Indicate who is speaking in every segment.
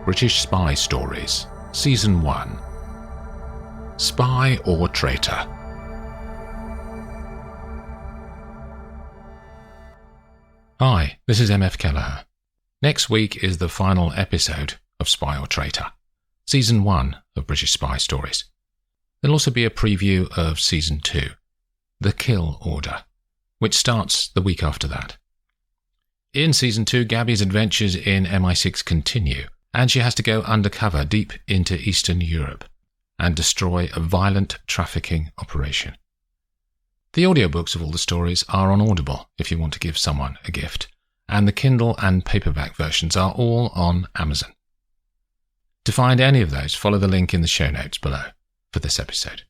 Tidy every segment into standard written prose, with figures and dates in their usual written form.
Speaker 1: British Spy Stories, Season 1. Spy or Traitor? Hi, this is MF Kelleher. Next week is the final episode of Spy or Traitor, Season 1 of British Spy Stories. There'll also be a preview of Season 2, The Kill Order, which starts the week after that. In Season 2, Gabby's adventures in MI6 continue, and she has to go undercover deep into Eastern Europe and destroy a violent trafficking operation. The audiobooks of all the stories are on Audible if you want to give someone a gift, and the Kindle and paperback versions are all on Amazon. To find any of those, follow the link in the show notes below for this episode.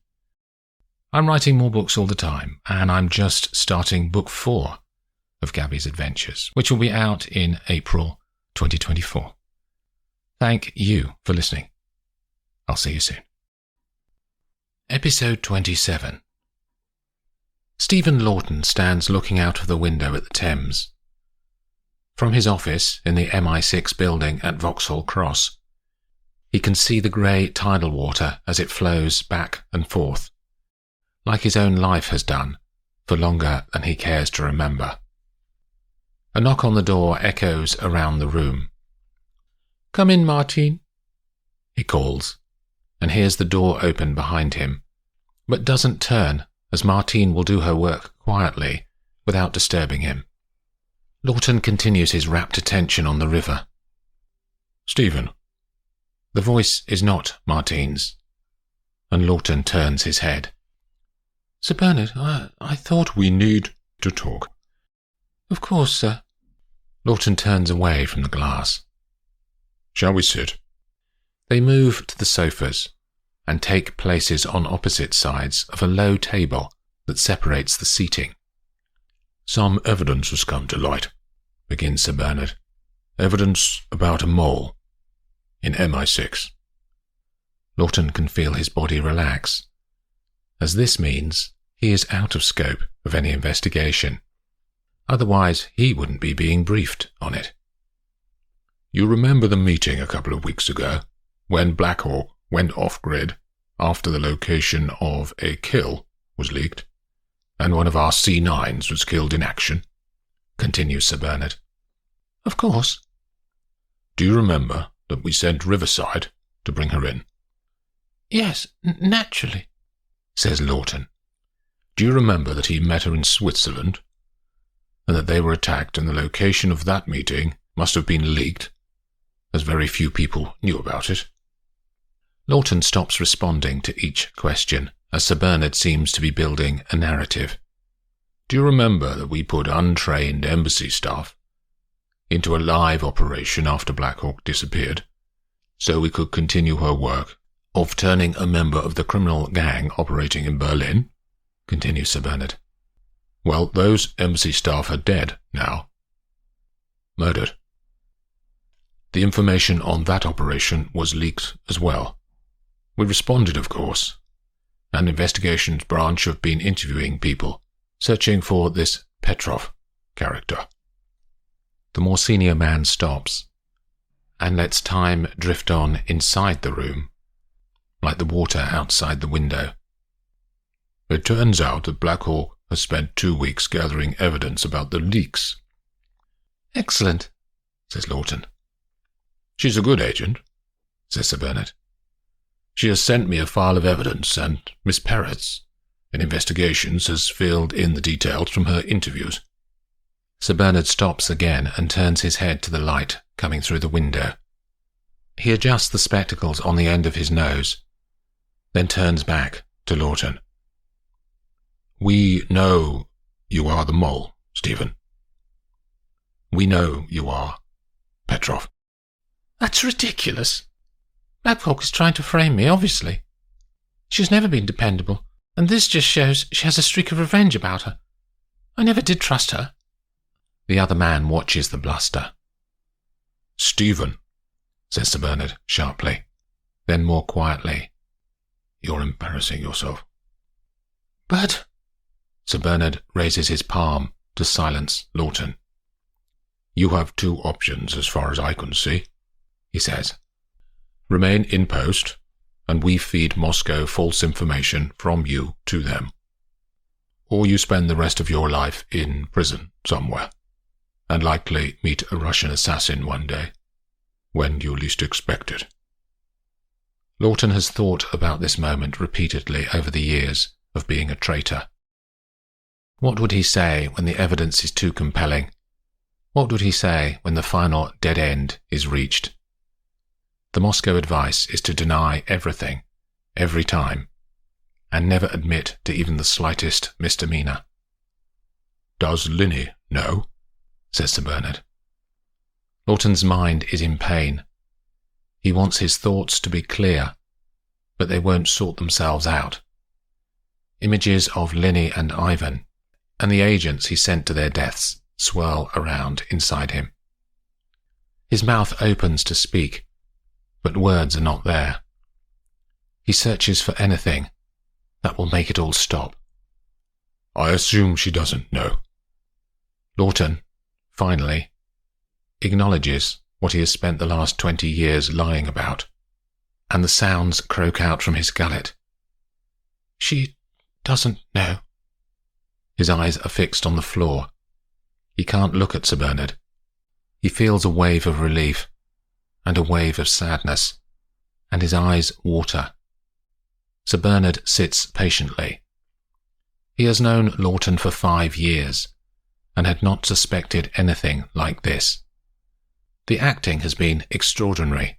Speaker 1: I'm writing more books all the time, and I'm just starting book 4 of Gabby's Adventures, which will be out in April 2024. Thank you for listening. I'll see you soon. Episode 27. Stephen Laughton stands looking out of the window at the Thames. From his office in the MI6 building at Vauxhall Cross, he can see the grey tidal water as it flows back and forth, like his own life has done, for longer than he cares to remember. A knock on the door echoes around the room. "Come in, Martine," he calls, and hears the door open behind him, but doesn't turn as Martine will do her work quietly without disturbing him. Laughton continues his rapt attention on the river. "Stephen." The voice is not Martine's, and Laughton turns his head. "Sir Bernard, I thought we need to talk." "Of course, sir." Laughton turns away from the glass. "Shall we sit?" They move to the sofas and take places on opposite sides of a low table that separates the seating. "Some evidence has come to light," begins Sir Bernard. "Evidence about a mole in MI6. Laughton can feel his body relax, as this means he is out of scope of any investigation. Otherwise, he wouldn't be being briefed on it. "You remember the meeting a couple of weeks ago, when Black Hawk went off-grid after the location of a kill was leaked, and one of our C9s was killed in action?" continues Sir Bernard. "Of course." "Do you remember that we sent Riverside to bring her in?" "Yes, naturally," says Laughton. "Do you remember that he met her in Switzerland, and that they were attacked and the location of that meeting must have been leaked, as very few people knew about it?" Laughton stops responding to each question, as Sir Bernard seems to be building a narrative. "Do you remember that we put untrained embassy staff into a live operation after Black Hawk disappeared, so we could continue her work of turning a member of the criminal gang operating in Berlin?" continues Sir Bernard. "Well, those embassy staff are dead now. Murdered. The information on that operation was leaked as well. We responded, of course. An investigations branch have been interviewing people, searching for this Petrov character." The more senior man stops and lets time drift on inside the room, like the water outside the window. "It turns out that Black Hawk has spent 2 weeks gathering evidence about the leaks." "Excellent," says Laughton. "She's a good agent," says Sir Bernard. "She has sent me a file of evidence, and Miss Perrotts, in investigations, has filled in the details from her interviews." Sir Bernard stops again and turns his head to the light coming through the window. He adjusts the spectacles on the end of his nose, then turns back to Laughton. "We know you are the mole, Stephen. We know you are Petrov." "That's ridiculous. Black Hawk is trying to frame me, obviously. She's never been dependable, and this just shows she has a streak of revenge about her. I never did trust her." The other man watches the bluster. "Stephen," says Sir Bernard sharply, then more quietly, "you're embarrassing yourself." "But—" Sir Bernard raises his palm to silence Laughton. "You have 2 options as far as I can see," he says. Remain in post, and we feed Moscow false information from you to them. Or you spend the rest of your life in prison somewhere, and likely meet a Russian assassin one day, when you least expect it. Laughton has thought about this moment repeatedly over the years of being a traitor. What would he say when the evidence is too compelling? What would he say when the final dead end is reached? The Moscow advice is to deny everything, every time, and never admit to even the slightest misdemeanor. "Does Linny know?" says Sir Bernard. Laughton's mind is in pain. He wants his thoughts to be clear, but they won't sort themselves out. Images of Linny and Ivan, and the agents he sent to their deaths, swirl around inside him. His mouth opens to speak, but words are not there. He searches for anything that will make it all stop. "I assume she doesn't know." Laughton, finally, acknowledges what he has spent the last 20 years lying about, and the sounds croak out from his gullet. "She doesn't know." His eyes are fixed on the floor. He can't look at Sir Bernard. He feels a wave of relief and a wave of sadness, and his eyes water. Sir Bernard sits patiently. He has known Laughton for 5 years, and had not suspected anything like this. The acting has been extraordinary.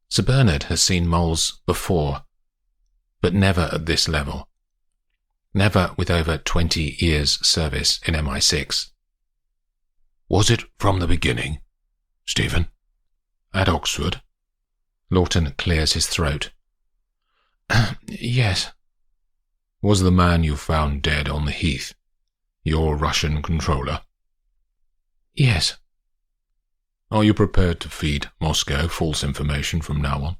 Speaker 1: Sir Bernard has seen moles before, but never at this level. Never with over 20 years' service in MI6. "Was it from the beginning, Stephen? At Oxford?" Laughton clears his throat. "Yes." "Was the man you found dead on the heath your Russian controller?" "Yes." "Are you prepared to feed Moscow false information from now on,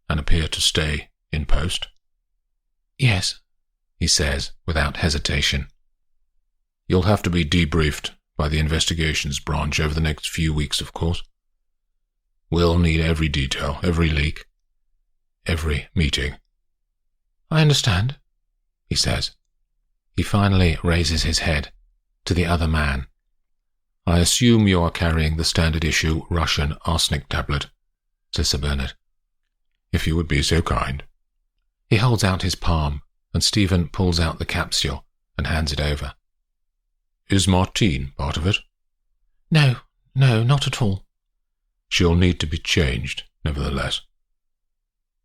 Speaker 1: and appear to stay in post?" "Yes," he says without hesitation. "You'll have to be debriefed by the investigations branch over the next few weeks, of course. We'll need every detail, every leak, every meeting." "I understand," he says. He finally raises his head to the other man. "I assume you are carrying the standard issue Russian arsenic tablet," says Sir Bernard. "If you would be so kind." He holds out his palm, and Stephen pulls out the capsule and hands it over. "Is Martine part of it?" No, not at all." "She'll need to be changed, nevertheless.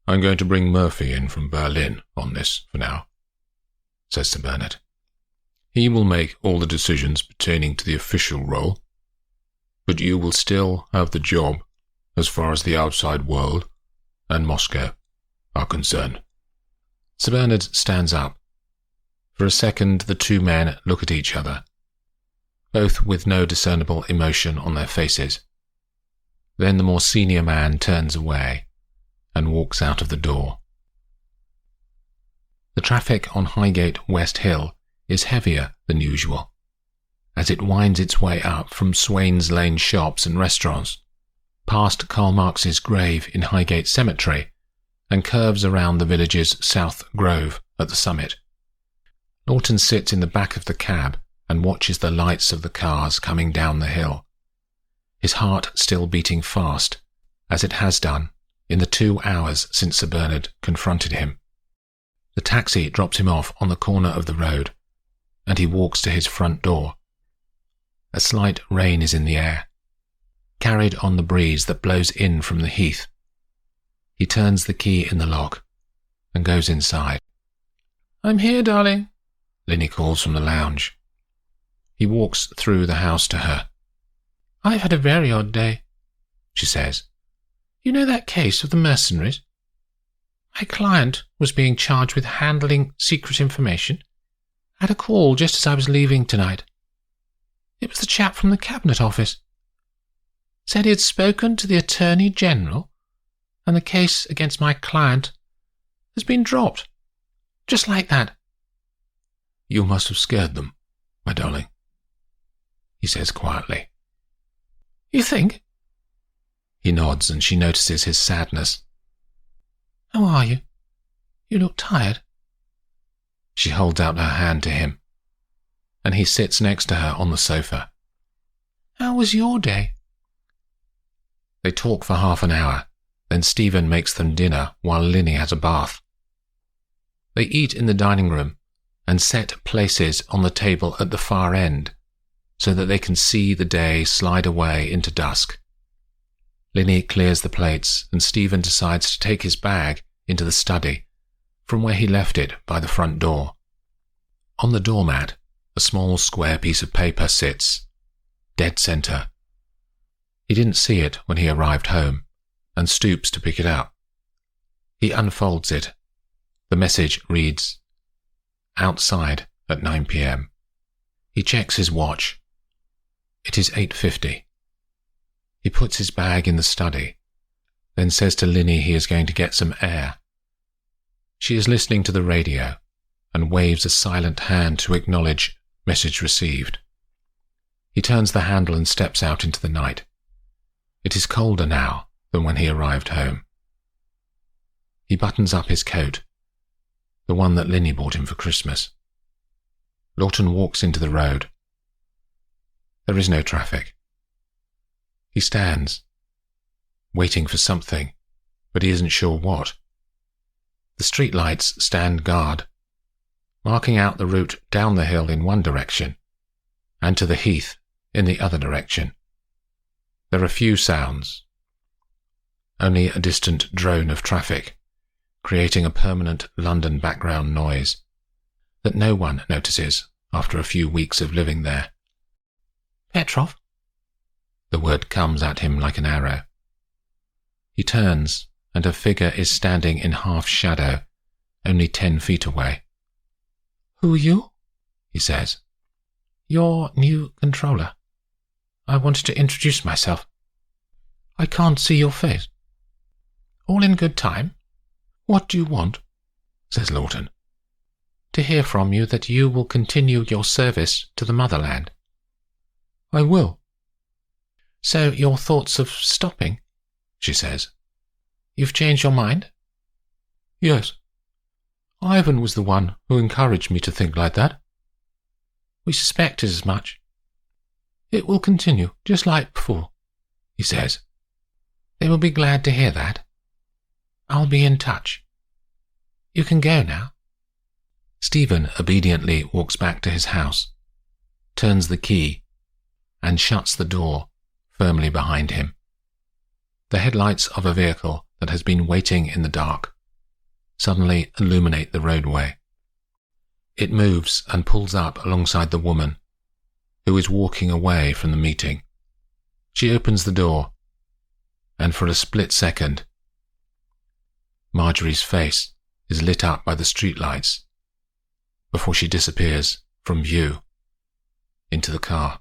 Speaker 1: I'm going to bring Murphy in from Berlin on this for now," says Sir Bernard. "He will make all the decisions pertaining to the official role, but you will still have the job as far as the outside world and Moscow are concerned." Sir Bernard stands up. For a second the two men look at each other, both with no discernible emotion on their faces. Then the more senior man turns away and walks out of the door. The traffic on Highgate West Hill is heavier than usual, as it winds its way up from Swains Lane shops and restaurants, past Karl Marx's grave in Highgate Cemetery, and curves around the village's South Grove at the summit. Laughton sits in the back of the cab and watches the lights of the cars coming down the hill, his heart still beating fast, as it has done in the 2 hours since Sir Bernard confronted him. The taxi drops him off on the corner of the road, and he walks to his front door. A slight rain is in the air, carried on the breeze that blows in from the heath. He turns the key in the lock and goes inside. "I'm here, darling," Linny calls from the lounge. He walks through the house to her. "I've had a very odd day," she says. "You know that case of the mercenaries? My client was being charged with handling secret information. I had a call just as I was leaving tonight. It was the chap from the Cabinet Office. Said he had spoken to the Attorney General, and the case against my client has been dropped. Just like that." "You must have scared them, my darling," he says quietly. "You think?" He nods and she notices his sadness.
Speaker 2: How are you? You look tired.
Speaker 1: She holds out her hand to him, and he sits next to her on the sofa.
Speaker 2: How was your day?
Speaker 1: They talk for half an hour, then Stephen makes them dinner while Linny has a bath. They eat in the dining room and set places on the table at the far end so that they can see the day slide away into dusk. Linny clears the plates and Stephen decides to take his bag into the study from where he left it by the front door. On the doormat, a small square piece of paper sits, dead center. He didn't see it when he arrived home and stoops to pick it up. He unfolds it. The message reads, "Outside at 9 p.m. He checks his watch. It is 8:50. He puts his bag in the study, then says to Linny he is going to get some air. She is listening to the radio and waves a silent hand to acknowledge message received. He turns the handle and steps out into the night. It is colder now than when he arrived home. He buttons up his coat, the one that Linny bought him for Christmas. Laughton walks into the road. There is no traffic. He stands, waiting for something, but he isn't sure what. The streetlights stand guard, marking out the route down the hill in one direction and to the heath in the other direction. There are few sounds, only a distant drone of traffic, creating a permanent London background noise that no one notices after a few weeks of living there.
Speaker 2: Petrov?
Speaker 1: The word comes at him like an arrow. He turns, and a figure is standing in half shadow, only 10 feet away.
Speaker 2: Who are you?
Speaker 1: He says.
Speaker 2: Your new controller. I wanted to introduce myself. I can't see your face. All in good time. What do you want?
Speaker 1: Says Laughton.
Speaker 2: To hear from you that you will continue your service to the motherland.
Speaker 1: I will.
Speaker 2: So your thoughts of stopping?
Speaker 1: She says.
Speaker 2: You've changed your mind?
Speaker 1: Yes. Ivan was the one who encouraged me to think like that.
Speaker 2: We suspected as much.
Speaker 1: It will continue, just like before, he says.
Speaker 2: They will be glad to hear that. I'll be in touch. You can go now.
Speaker 1: Stephen obediently walks back to his house, turns the key, and shuts the door firmly behind him. The headlights of a vehicle that has been waiting in the dark suddenly illuminate the roadway. It moves and pulls up alongside the woman, who is walking away from the meeting. She opens the door, and for a split second, Marjorie's face is lit up by the streetlights before she disappears from view into the car.